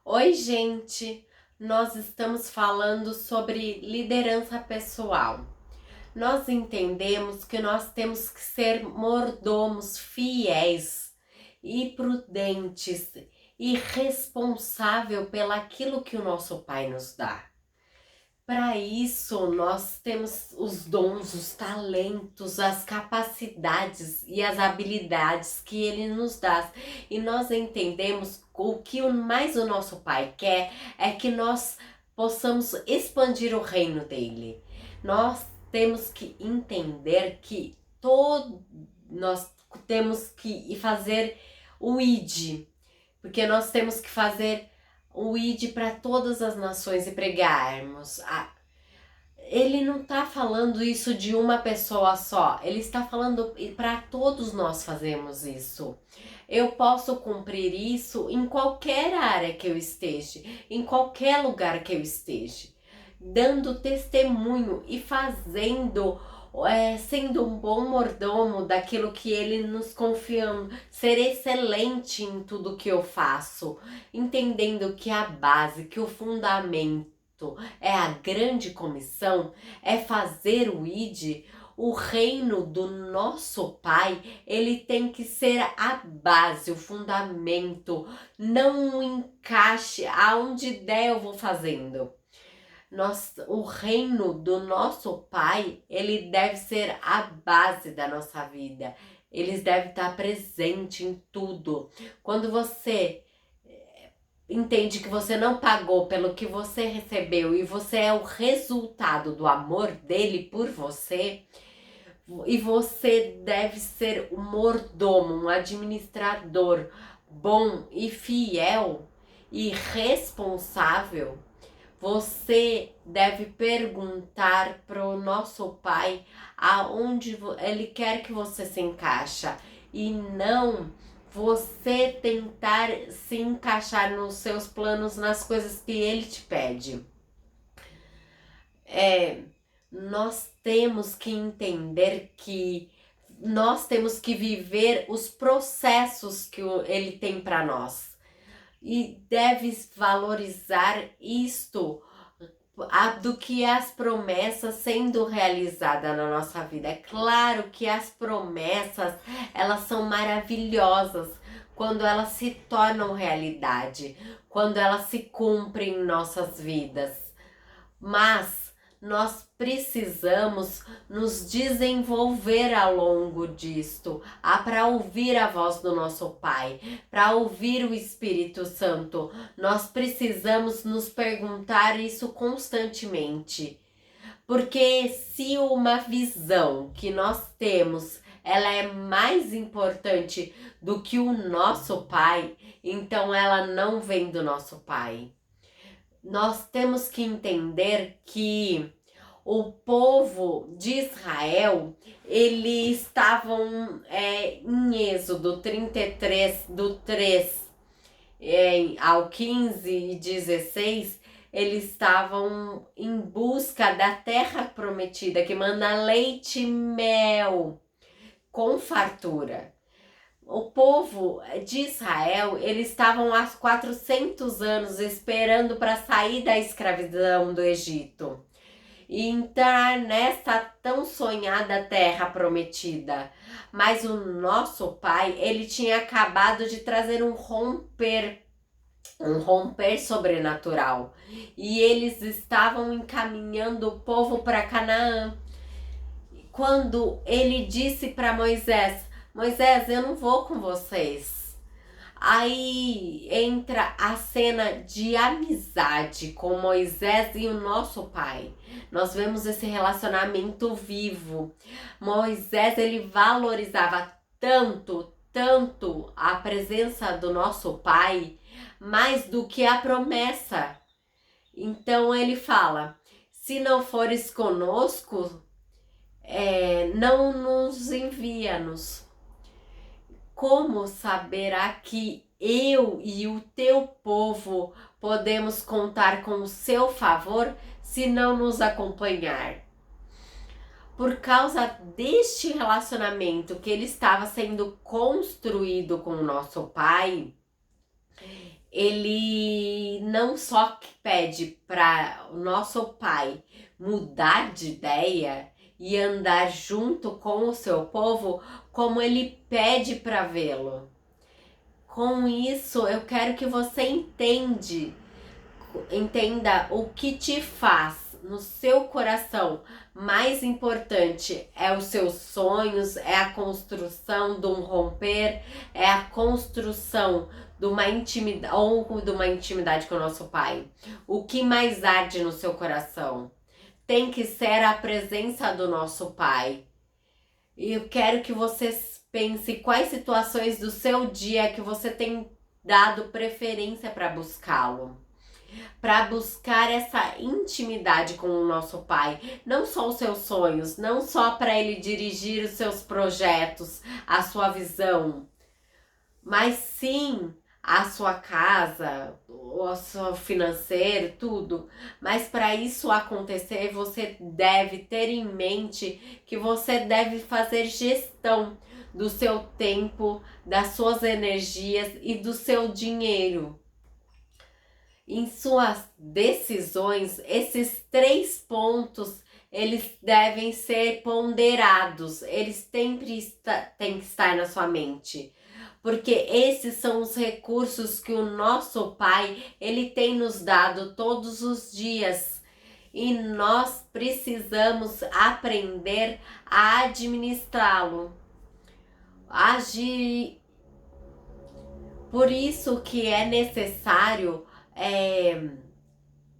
Oi, gente! Nós estamos falando sobre liderança pessoal. Nós entendemos que nós temos que ser mordomos fiéis e prudentes e responsável pelaquilo que o nosso Pai nos dá. Para isso, nós temos os dons, os talentos, as capacidades e as habilidades que Ele nos dá. E nós entendemos o que mais o nosso Pai quer é que nós possamos expandir o reino dele. Nós temos que entender que nós temos que fazer o ID, porque nós temos que fazer o ID para todas as nações e pregarmos. Ele não está falando isso de uma pessoa só, ele está falando para todos nós fazermos isso. Eu posso cumprir isso em qualquer área que eu esteja, em qualquer lugar que eu esteja, dando testemunho e fazendo, sendo um bom mordomo daquilo que ele nos confiando, ser excelente em tudo que eu faço, entendendo que a base, que o fundamento é a grande comissão, é fazer o ID. O reino do nosso Pai, ele tem que ser a base, o fundamento, não um encaixe, aonde der eu vou fazendo. O reino do nosso Pai, ele deve ser a base da nossa vida. Eles devem estar presente em tudo. Quando você entende que você não pagou pelo que você recebeu e você é o resultado do amor dele por você, e você deve ser um mordomo, um administrador bom e fiel e responsável, você deve perguntar para o nosso Pai aonde ele quer que você se encaixa e não você tentar se encaixar nos seus planos, nas coisas que ele te pede. Nós temos que entender que nós temos que viver os processos que ele tem para nós. E deves valorizar isto do que as promessas sendo realizadas na nossa vida. É claro que as promessas, elas são maravilhosas quando elas se tornam realidade, quando elas se cumprem em nossas vidas. Mas nós precisamos nos desenvolver ao longo disto, para ouvir a voz do nosso Pai, para ouvir o Espírito Santo. Nós precisamos nos perguntar isso constantemente. Porque se uma visão que nós temos, ela é mais importante do que o nosso Pai, então ela não vem do nosso Pai. Nós temos que entender que o povo de Israel, eles estavam em Êxodo 33, do 3 ao 15 e 16, eles estavam em busca da terra prometida, que manda leite e mel com fartura. O povo de Israel, eles estavam há 400 anos esperando para sair da escravidão do Egito e entrar nessa tão sonhada terra prometida. Mas o nosso Pai, ele tinha acabado de trazer um romper sobrenatural. E eles estavam encaminhando o povo para Canaã. Quando ele disse para Moisés: Moisés, eu não vou com vocês. Aí entra a cena de amizade com Moisés e o nosso Pai. Nós vemos esse relacionamento vivo. Moisés, ele valorizava tanto a presença do nosso Pai, mais do que a promessa. Então ele fala: se não fores conosco, não nos envia-nos. Como saberá que eu e o teu povo podemos contar com o seu favor se não nos acompanhar? Por causa deste relacionamento que ele estava sendo construído com o nosso Pai, ele não só que pede para o nosso pai mudar de ideia e andar junto com o seu povo, como ele pede para vê-lo. Com isso, eu quero que você entenda o que te faz no seu coração. Mais importante é os seus sonhos, é a construção de um romper, é a construção de uma intimidade ou de uma intimidade com o nosso Pai. O que mais arde no seu coração? Tem que ser a presença do nosso Pai. E eu quero que você pense quais situações do seu dia que você tem dado preferência para buscá-lo. Para buscar essa intimidade com o nosso Pai, não só os seus sonhos, não só para Ele dirigir os seus projetos, a sua visão, mas sim a sua casa, o seu financeiro, tudo. Mas para isso acontecer, você deve ter em mente que você deve fazer gestão do seu tempo, das suas energias e do seu dinheiro. Em suas decisões, esses 3 pontos, eles devem ser ponderados, eles sempre têm que estar na sua mente. Porque esses são os recursos que o nosso Pai, ele tem nos dado todos os dias. E nós precisamos aprender a administrá-lo. Agir. Por isso que é necessário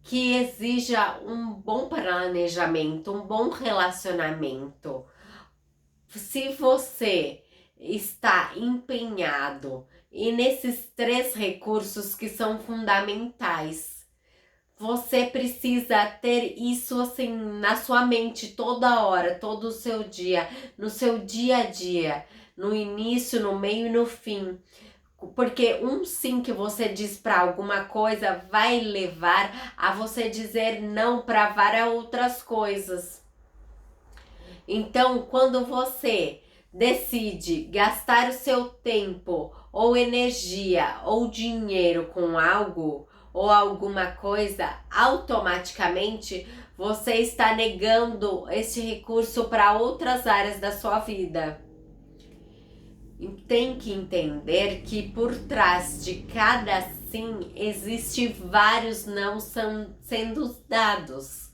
que exija um bom planejamento, um bom relacionamento. Se você está empenhado e nesses 3 recursos que são fundamentais, você precisa ter isso assim na sua mente toda hora, todo o seu dia, no seu dia a dia, no início, no meio e no fim. Porque um sim que você diz para alguma coisa vai levar a você dizer não para várias outras coisas. Então, quando você decide gastar o seu tempo ou energia ou dinheiro com algo ou alguma coisa, automaticamente você está negando esse recurso para outras áreas da sua vida. Tem que entender que por trás de cada sim existe vários não sendo dados.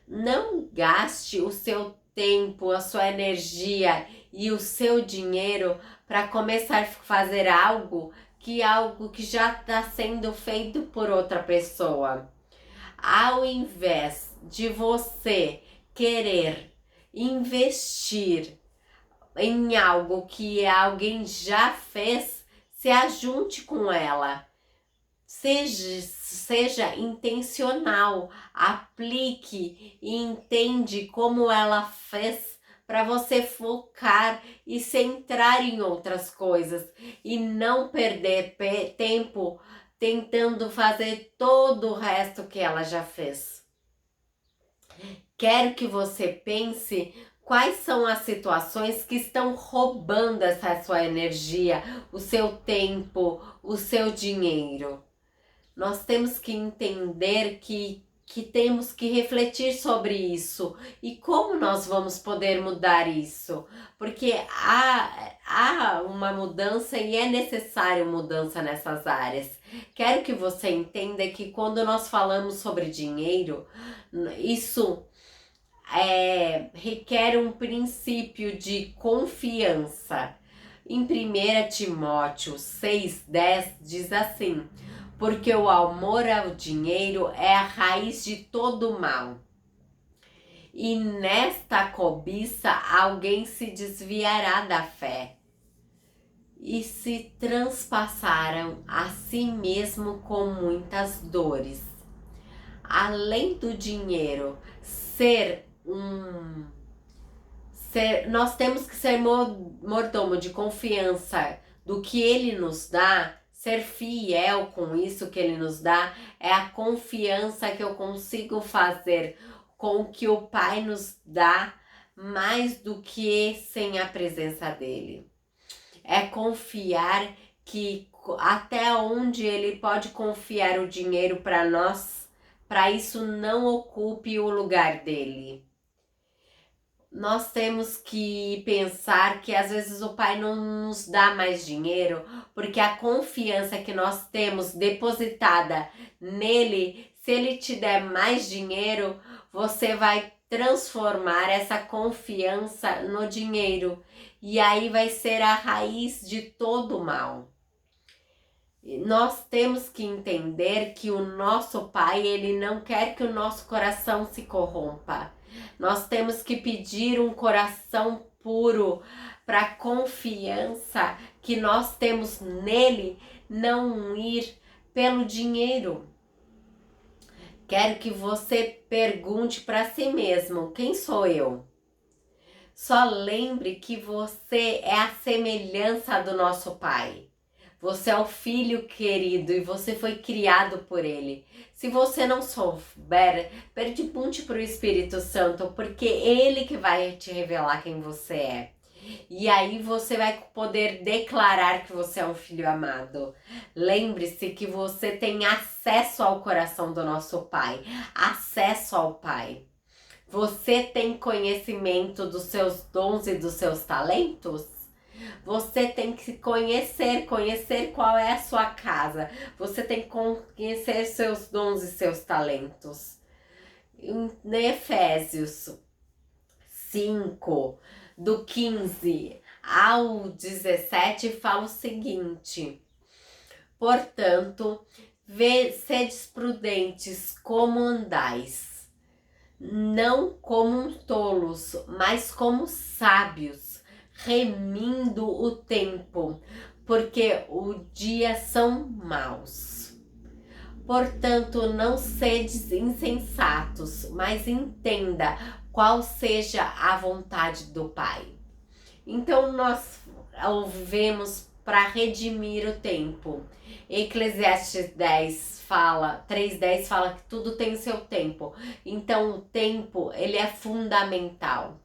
Não gaste o seu tempo, a sua energia e o seu dinheiro para começar a fazer algo que já está sendo feito por outra pessoa. Ao invés de você querer investir em algo que alguém já fez, se ajunte com ela. Seja intencional, aplique e entende como ela fez para você focar e centrar em outras coisas e não perder tempo tentando fazer todo o resto que ela já fez. Quero que você pense quais são as situações que estão roubando essa sua energia, o seu tempo, o seu dinheiro. Nós temos que entender que temos que refletir sobre isso e como nós vamos poder mudar isso, porque há uma mudança e é necessário mudança nessas áreas. Quero que você entenda que quando nós falamos sobre dinheiro, isso requer um princípio de confiança. Em 1 Timóteo 6,10 diz assim: porque o amor ao dinheiro é a raiz de todo mal. E nesta cobiça alguém se desviará da fé e se transpassaram a si mesmo com muitas dores. Além do dinheiro nós temos que ser mordomo de confiança do que ele nos dá. Ser fiel com isso que ele nos dá é a confiança que eu consigo fazer com o que o Pai nos dá, mais do que sem a presença dele. É confiar que até onde ele pode confiar o dinheiro para nós, para isso não ocupe o lugar dele. Nós temos que pensar que às vezes o pai não nos dá mais dinheiro porque a confiança que nós temos depositada nele, se ele te der mais dinheiro, você vai transformar essa confiança no dinheiro e aí vai ser a raiz de todo o mal. Nós temos que entender que o nosso pai, ele não quer que o nosso coração se corrompa. Nós temos que pedir um coração puro para a confiança que nós temos nele não ir pelo dinheiro. Quero que você pergunte para si mesmo: quem sou eu? Só lembre que você é a semelhança do nosso pai. Você é o filho querido e você foi criado por ele. Se você não souber, pergunte para o Espírito Santo, porque ele que vai te revelar quem você é. E aí você vai poder declarar que você é um filho amado. Lembre-se que você tem acesso ao coração do nosso Pai, acesso ao Pai. Você tem conhecimento dos seus dons e dos seus talentos? Você tem que se conhecer qual é a sua casa. Você tem que conhecer seus dons e seus talentos. Em Efésios 5, do 15 ao 17, fala o seguinte: portanto, sedes prudentes como andais, não como tolos, mas como sábios, remindo o tempo, porque o dia são maus. Portanto, não sedes insensatos, mas entenda qual seja a vontade do Pai. Então, nós vivemos para redimir o tempo. Eclesiastes 3:10 fala que tudo tem seu tempo. Então, o tempo, ele é fundamental.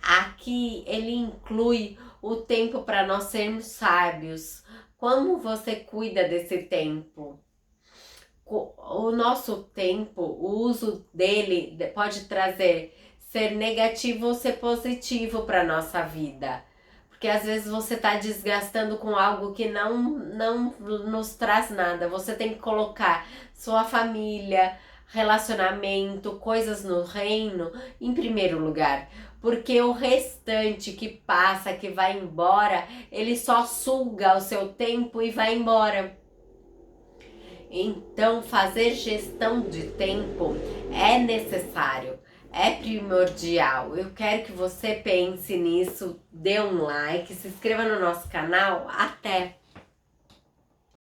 Aqui ele inclui o tempo para nós sermos sábios. Como você cuida desse tempo? O nosso tempo, o uso dele pode ser negativo ou ser positivo para nossa vida. Porque às vezes você está desgastando com algo que não nos traz nada. Você tem que colocar sua família, relacionamento, coisas no reino em primeiro lugar. Porque o restante que passa, que vai embora, ele só suga o seu tempo e vai embora. Então, fazer gestão de tempo é necessário, é primordial. Eu quero que você pense nisso, dê um like, se inscreva no nosso canal. Até!